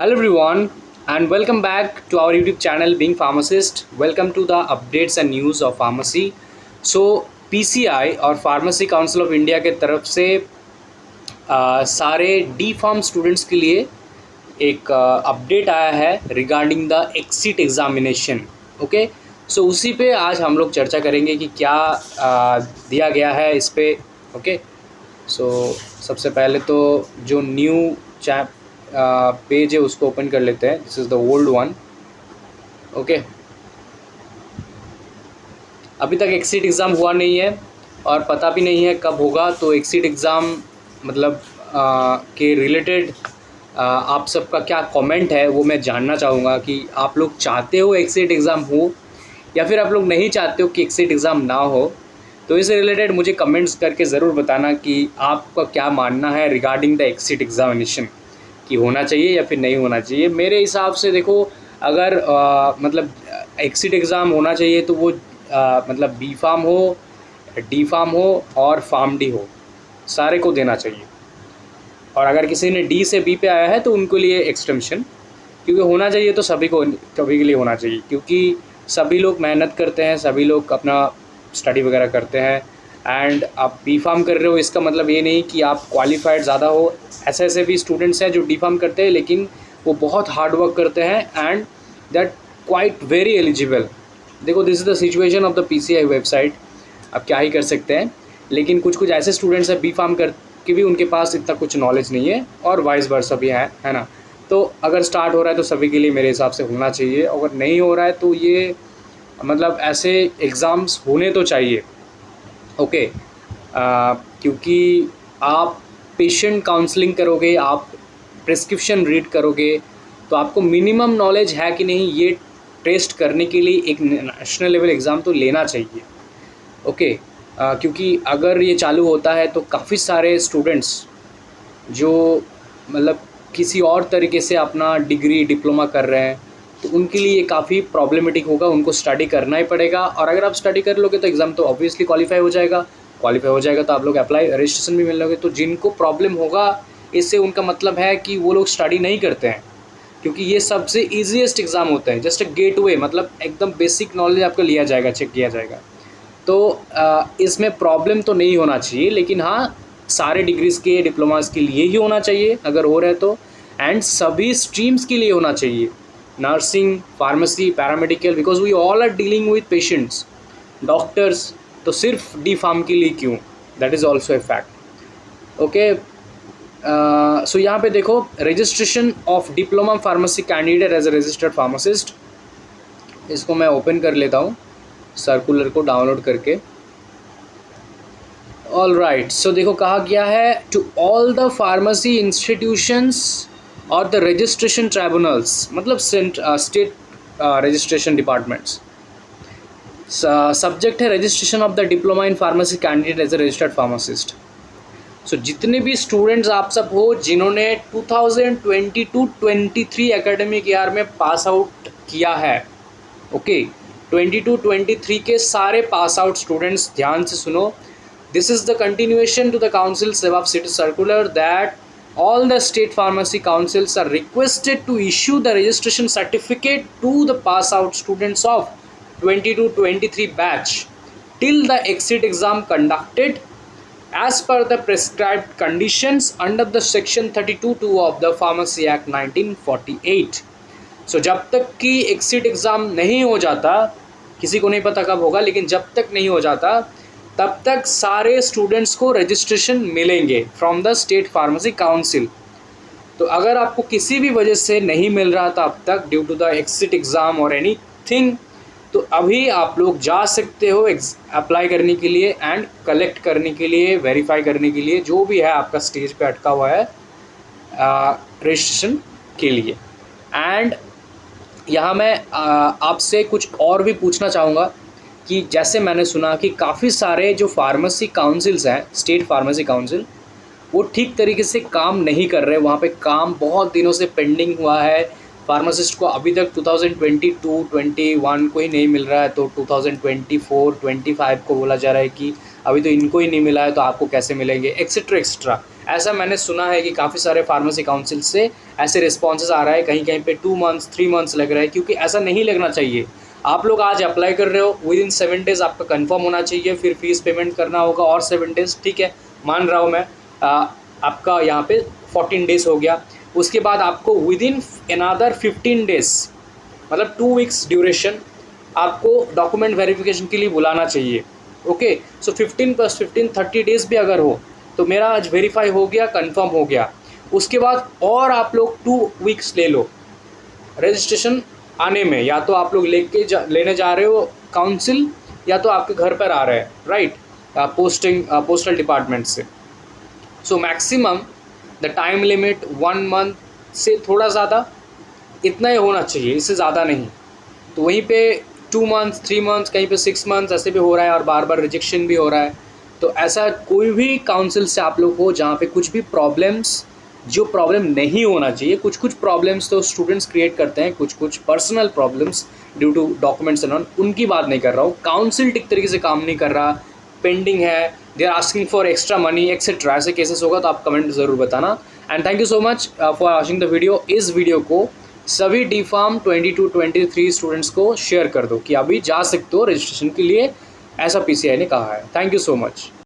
Hello everyone and welcome back to our YouTube channel Being Pharmacist. Welcome to the updates and news of pharmacy. So PCI और Pharmacy Council of India के तरफ से सारे D pharm students के लिए एक update आया है regarding the exit examination. Okay, so उसी पे आज हम लोग चर्चा करेंगे कि क्या दिया गया है इस पे. ओके, सो सबसे पहले तो जो न्यू चैप पेज है उसको ओपन कर लेते हैं. This is the old one. Okay, अभी तक एक्सिट एग्ज़ाम हुआ नहीं है और पता भी नहीं है कब होगा. तो एक्सिट एग्ज़ाम मतलब के रिलेटेड आप सबका क्या कमेंट है वो मैं जानना चाहूँगा कि आप लोग चाहते हो एक्सिट एग्ज़ाम हो या फिर आप लोग नहीं चाहते हो कि एक्सिट एग्ज़ाम ना हो. तो इससे रिलेटेड मुझे कमेंट्स करके ज़रूर बताना कि आपका क्या मानना है रिगार्डिंग द एक्सिट एग्ज़ामिनेशन, कि होना चाहिए या फिर नहीं होना चाहिए. मेरे हिसाब से देखो, अगर मतलब एक्सिट एग्ज़ाम होना चाहिए तो वो मतलब बी फार्म हो, डी फार्म हो और फार्म डी हो, सारे को देना चाहिए. और अगर किसी ने डी से बी पे आया है तो उनको लिए एक्सटेंशन, क्योंकि होना चाहिए तो सभी को, सभी के लिए होना चाहिए, क्योंकि सभी लोग मेहनत करते हैं, सभी लोग अपना स्टडी वगैरह करते हैं. एंड आप बी फार्म कर रहे हो इसका मतलब ये नहीं कि आप क्वालिफाइड ज़्यादा हो. ऐसे भी स्टूडेंट्स हैं जो डी फार्म करते हैं लेकिन वो बहुत हार्ड वर्क करते हैं and that quite very eligible. देखो, this is the situation of the PCI website. आप क्या ही कर सकते हैं. लेकिन कुछ ऐसे स्टूडेंट्स हैं बी फार्म कर के भी उनके पास इतना कुछ नॉलेज नहीं है और वाइस वर्सा भी है ना. तो अगर स्टार्ट हो रहा है तो सभी के लिए मेरे हिसाब से होना चाहिए. अगर नहीं हो रहा है तो ये मतलब ऐसे एग्ज़ाम्स होने तो चाहिए. ओके, क्योंकि आप पेशेंट काउंसलिंग करोगे, आप प्रिस्क्रिप्शन रीड करोगे, तो आपको मिनिमम नॉलेज है कि नहीं ये टेस्ट करने के लिए एक नेशनल लेवल एग्ज़ाम तो लेना चाहिए. ओके, क्योंकि अगर ये चालू होता है तो काफ़ी सारे स्टूडेंट्स जो मतलब किसी और तरीके से अपना डिग्री डिप्लोमा कर रहे हैं तो उनके लिए ये काफ़ी प्रॉब्लमेटिक होगा. उनको स्टडी करना ही पड़ेगा और अगर आप स्टडी कर लोगे तो एग्ज़ाम तो ऑब्वियसली क्वालिफाई हो जाएगा तो आप लोग अप्लाई रजिस्ट्रेशन भी मिल लोगे. तो जिनको प्रॉब्लम होगा इससे उनका मतलब है कि वो लोग स्टडी नहीं करते हैं, क्योंकि ये सबसे ईजीएस्ट एग्ज़ाम होता है. जस्ट अ गेटवे, मतलब एकदम बेसिक नॉलेज आपको लिया जाएगा, चेक किया जाएगा. तो इसमें प्रॉब्लम तो नहीं होना चाहिए, लेकिन हाँ, सारे डिग्रीज़ के डिप्लोमास के लिए ही होना चाहिए अगर हो रहा है तो. एंड सभी स्ट्रीम्स के लिए होना चाहिए, nursing, pharmacy, paramedical, because we all are dealing with patients, doctors. तो सिर्फ डी फार्म के लिए क्यों, that is also a fact. Okay, so यहाँ पे देखो, registration of diploma pharmacy candidate as a registered pharmacist. इसको मैं ओपन कर लेता हूँ सर्कुलर को डाउनलोड करके. ऑल राइट, सो देखो कहा गया है to all the pharmacy institutions और द रजिस्ट्रेशन ट्राइब्यूनल्स, मतलब स्टेट रजिस्ट्रेशन डिपार्टमेंट्स. सब्जेक्ट है registration of the diploma in pharmacy candidate as a registered pharmacist. So जितने भी स्टूडेंट्स आप सब हो जिन्होंने 2022-23 एकेडमिक ईयर में पास आउट किया है, ओके, 22-23 के सारे पास आउट स्टूडेंट्स ध्यान से सुनो. This is the continuation to the council सेवा city circular that all the state pharmacy councils are requested to issue the registration certificate to the pass out students of 22-23 batch till the exit exam conducted as per the prescribed conditions under the section 32(2) of the Pharmacy Act 1948. So जब तक कि exit exam नहीं हो जाता, किसी को नहीं पता कब होगा, लेकिन जब तक नहीं हो जाता तब तक सारे स्टूडेंट्स को रजिस्ट्रेशन मिलेंगे from the state pharmacy council. तो अगर आपको किसी भी वजह से नहीं मिल रहा था अब तक due to the exit exam और एनीथिंग, तो अभी आप लोग जा सकते हो अप्लाई करने के लिए एंड कलेक्ट करने के लिए, वेरीफाई करने के लिए, जो भी है आपका स्टेज पे अटका हुआ है रजिस्ट्रेशन के लिए. एंड यहाँ मैं आपसे कुछ और भी पूछना चाहूँगा कि जैसे मैंने सुना कि काफ़ी सारे जो फार्मेसी काउंसिल्स हैं, स्टेट फार्मेसी काउंसिल, वो ठीक तरीके से काम नहीं कर रहे. वहाँ पे काम बहुत दिनों से पेंडिंग हुआ है. फार्मासिस्ट को अभी तक 2022-21 को ही नहीं मिल रहा है, तो 2024-25 को बोला जा रहा है कि अभी तो इनको ही नहीं मिला है तो आपको कैसे मिलेंगे, एक्सेट्रा एक्सेट्रा। ऐसा मैंने सुना है कि काफ़ी सारे फार्मेसी काउंसिल से ऐसे रिस्पॉन्सेज आ रहा है, कहीं कहीं पे 2 मंथ्स 3 मंथ्स लग रहा है, क्योंकि ऐसा नहीं लगना चाहिए। आप लोग आज अप्लाई कर रहे हो, विद इन 7 डेज़ आपका कंफर्म होना चाहिए, फिर फीस पेमेंट करना होगा और 7 डेज़, ठीक है, मान रहा हूँ मैं। आपका यहाँ पे 14 डेज़ हो गया, उसके बाद आपको विद इन अनदर 15 डेज़, मतलब 2 वीक्स ड्यूरेशन, आपको डॉक्यूमेंट वेरिफिकेशन के लिए बुलाना चाहिए। ओके, सो 15 + 15 30 डेज़ भी अगर हो तो मेरा आज वेरीफाई हो गया, कंफर्म हो गया। उसके बाद और आप लोग 2 वीक्स ले लो रजिस्ट्रेशन आने में, या तो आप लोग लेने जा रहे हो काउंसिल, या तो आपके घर पर आ रहे हैं, राइट, पोस्टल डिपार्टमेंट से। So maximum the time limit 1 month से थोड़ा ज़्यादा, इतना ही होना चाहिए, इससे ज़्यादा नहीं। तो वहीं पे 2 मंथ्स 3 मंथ्स, कहीं पे 6 मंथ्स ऐसे भी हो रहा है, और बार बार रिजेक्शन भी हो रहा है। तो ऐसा कोई भी काउंसिल से आप लोग हो जहाँ पे कुछ भी प्रॉब्लम्स, जो प्रॉब्लम नहीं होना चाहिए, कुछ कुछ प्रॉब्लम्स तो स्टूडेंट्स क्रिएट करते हैं, कुछ कुछ personal problems due to documents and all, उनकी बात नहीं कर रहा हूँ। काउंसिल ठीक तरीके से काम नहीं कर रहा, पेंडिंग है, they are asking for extra money etcetera, ऐसे केसेस होगा तो आप कमेंट ज़रूर बताना। And thank you so much for watching the video. इस वीडियो को सभी DPharm 22-23 स्टूडेंट्स को शेयर कर दो कि अभी जा सकते हो रजिस्ट्रेशन के लिए, ऐसा PCI ने कहा है। Thank you so much.